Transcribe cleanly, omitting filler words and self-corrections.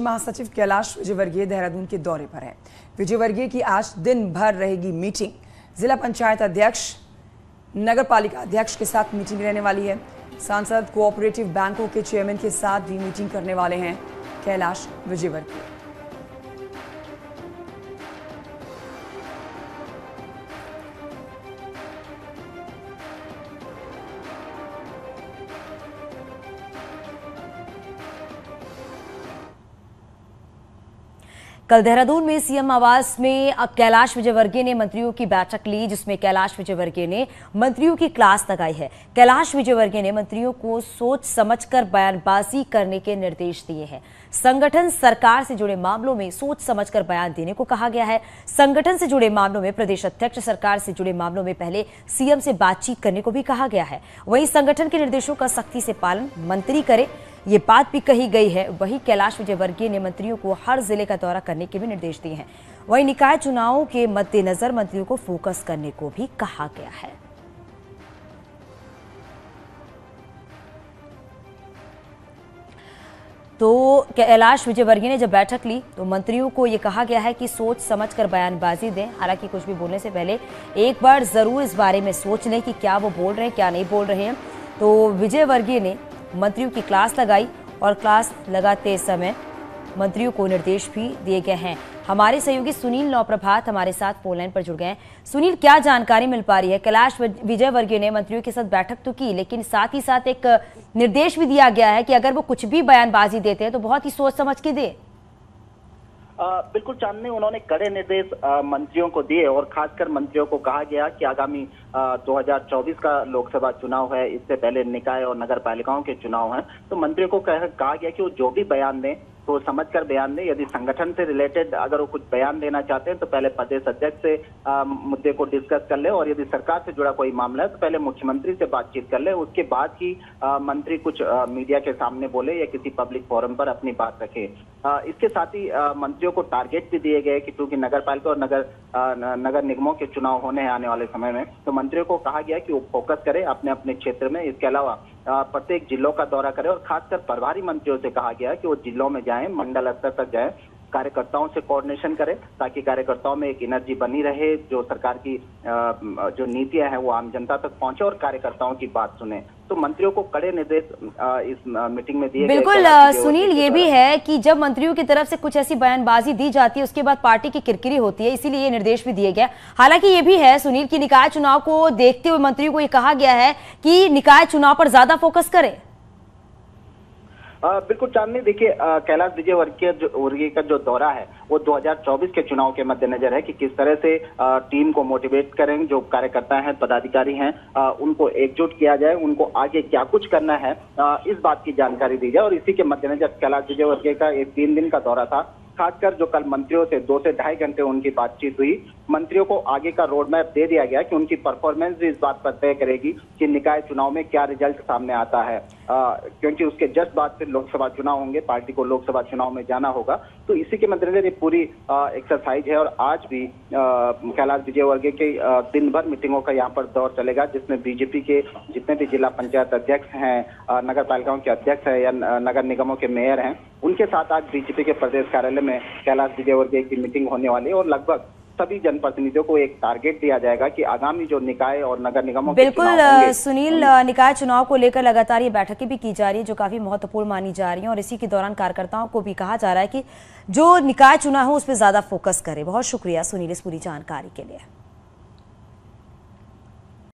महासचिव कैलाश विजयवर्गीय देहरादून के दौरे पर हैं। विजयवर्गीय की आज दिन भर रहेगी मीटिंग। जिला पंचायत अध्यक्ष, नगर पालिका अध्यक्ष के साथ मीटिंग रहने वाली है। सांसद, कोऑपरेटिव बैंकों के चेयरमैन के साथ भी मीटिंग करने वाले हैं कैलाश विजयवर्गीय। कल देहरादून में सीएम आवास में कैलाश विजयवर्गीय ने मंत्रियों की बैठक ली, जिसमें कैलाश विजयवर्गीय ने मंत्रियों की क्लास लगाई है। कैलाश विजयवर्गीय ने मंत्रियों को सोच समझकर बयानबाजी करने के निर्देश दिए हैं। संगठन, सरकार से जुड़े मामलों में सोच समझकर बयान देने को कहा गया है। संगठन से जुड़े मामलों में प्रदेश अध्यक्ष, सरकार से जुड़े मामलों में पहले सीएम से बातचीत करने को भी कहा गया है। वहीं संगठन के निर्देशों का सख्ती से पालन मंत्री करे, ये बात भी कही गई है। वहीं कैलाश विजयवर्गीय ने मंत्रियों को हर जिले का दौरा करने के भी निर्देश दिए हैं। वहीं निकाय चुनावों के मद्देनजर मंत्रियों को फोकस करने को भी कहा गया है। तो कैलाश विजयवर्गीय ने जब बैठक ली तो मंत्रियों को यह कहा गया है कि सोच समझकर बयानबाजी दें। हालांकि कुछ भी बोलने से पहले एक बार जरूर इस बारे में सोच लें कि क्या वो बोल रहे हैं, क्या नहीं बोल रहे हैं। तो विजयवर्गीय ने मंत्रियों की क्लास लगाई और क्लास लगाते समय मंत्रियों को निर्देश भी दिए गए हैं। हमारे सहयोगी सुनील नौप्रभात हमारे साथ फोन लाइन पर जुड़ गए हैं। सुनील, क्या जानकारी मिल पा रही है? कैलाश विजयवर्गीय ने मंत्रियों के साथ बैठक तो की, लेकिन साथ ही साथ एक निर्देश भी दिया गया है कि अगर वो कुछ भी बयानबाजी देते हैं तो बहुत ही सोच समझ के दे। बिल्कुल चांदनी, उन्होंने कड़े निर्देश मंत्रियों को दिए और खासकर मंत्रियों को कहा गया कि आगामी 2024 का लोकसभा चुनाव है, इससे पहले निकाय और नगर पालिकाओं के चुनाव हैं। तो मंत्रियों को कहा गया कि वो जो भी बयान दें तो समझकर बयान दें। यदि संगठन से रिलेटेड अगर वो कुछ बयान देना चाहते हैं तो पहले प्रदेश अध्यक्ष से मुद्दे को डिस्कस कर ले, और यदि सरकार से जुड़ा कोई मामला है तो पहले मुख्यमंत्री से बातचीत कर ले। उसके बाद ही मंत्री कुछ मीडिया के सामने बोले या किसी पब्लिक फोरम पर अपनी बात रखे। इसके साथ ही मंत्रियों को टारगेट भी दिए गए कि क्योंकि नगर पालिका और नगर निगमों के चुनाव होने हैं आने वाले समय में, तो मंत्रियों को कहा गया कि वो फोकस करें अपने अपने क्षेत्र में। इसके अलावा प्रत्येक जिलों का दौरा करें और खासकर प्रभारी मंत्रियों से कहा गया कि वो जिलों में जाएं, मंडल स्तर तक जाएं, कार्यकर्ताओं से कोऑर्डिनेशन करें ताकि कार्यकर्ताओं में एक एनर्जी बनी रहे, जो सरकार की जो नीतियां हैं वो आम जनता तक पहुंचे और कार्यकर्ताओं की बात सुने। तो मंत्रियों को कड़े निर्देश इस मीटिंग में दिए। बिल्कुल सुनील, ये भी है कि जब मंत्रियों की तरफ से कुछ ऐसी बयानबाजी दी जाती है उसके बाद पार्टी की किरकिरी होती है, इसीलिए ये निर्देश भी दिए गया। हालांकि ये भी है सुनील कि निकाय चुनाव को देखते हुए मंत्रियों को ये कहा गया है कि निकाय चुनाव पर ज्यादा फोकस करें। बिल्कुल चांदनी, देखिए कैलाश विजयवर्गीय का जो दौरा है वो 2024 के चुनाव के मद्देनजर है कि किस तरह से टीम को मोटिवेट करें, जो कार्यकर्ता हैं, पदाधिकारी हैं, उनको एकजुट किया जाए, उनको आगे क्या कुछ करना है इस बात की जानकारी दी जाए। और इसी के मद्देनजर कैलाश विजयवर्गीय का एक 3 दिन का दौरा था। खासकर जो कल मंत्रियों से 2 से ढाई घंटे उनकी बातचीत हुई, मंत्रियों को आगे का रोड मैप दे दिया गया कि उनकी परफॉर्मेंस भी इस बात पर तय करेगी कि निकाय चुनाव में क्या रिजल्ट सामने आता है, क्योंकि उसके जस्ट बाद फिर लोकसभा चुनाव होंगे, पार्टी को लोकसभा चुनाव में जाना होगा। तो इसी के मद्देनजर ये पूरी एक्सरसाइज है। और आज भी कैलाश विजयवर्गीय के दिन भर मीटिंगों का यहाँ पर दौर चलेगा, जिसमें बीजेपी के जितने भी जिला पंचायत अध्यक्ष हैं, नगर पालिकाओं के अध्यक्ष हैं या नगर निगमों के मेयर हैं, उनके साथ आज बीजेपी के प्रदेश कार्यालय में कैलाश विजयवर्गीय की मीटिंग होने वाली है। और लगभग सभी जनप्रतिनिधियों को एक टारगेट दिया जाएगा कि आगामी जो निकाय और नगर निगमों के चुनाव होंगे। बिल्कुल सुनील, निकाय चुनाव को लेकर लगातार ये बैठकें भी की जा रही है जो काफी महत्वपूर्ण मानी जा रही है, और इसी के दौरान कार्यकर्ताओं को भी कहा जा रहा है कि जो निकाय चुनाव हो उस पर ज्यादा फोकस करे। बहुत शुक्रिया सुनील इस पूरी जानकारी के लिए।